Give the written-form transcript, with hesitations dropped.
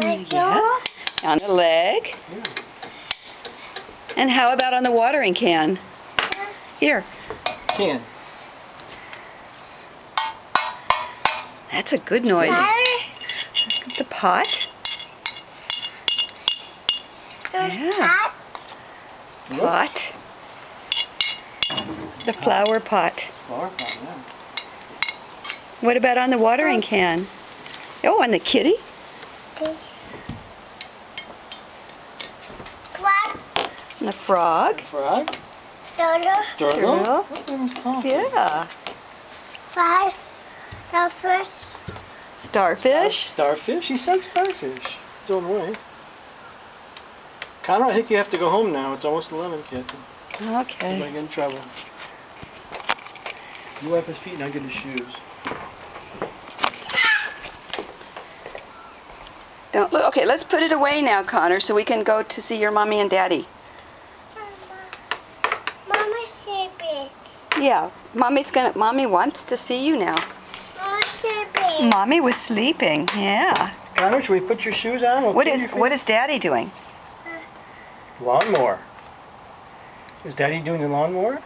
Yeah. On the leg. Yeah. And how about on the watering can? Here. Can. That's a good noise. The pot. Yeah. Pot. The flower pot. Flower pot, yeah. What about on the watering can? Oh, on the kitty? And the frog. Frog. Turtle. Turtle. Oh, Yeah. Starfish. Starfish? He said starfish. His own way. Connor, I think you have to go home now. It's almost 11, Kathy. Okay. You might get in trouble. You wipe his feet and I'll get his shoes. Don't look. Okay, let's put it away now, Connor, so we can go to see your mommy and daddy. Mama's sleeping. Yeah, Mommy wants to see you now. Mama's sleeping. Mommy was sleeping. Yeah. Connor, should we put your shoes on? We'll What clean is your feet. what is Daddy doing? Lawnmower. Is Daddy doing the lawnmower?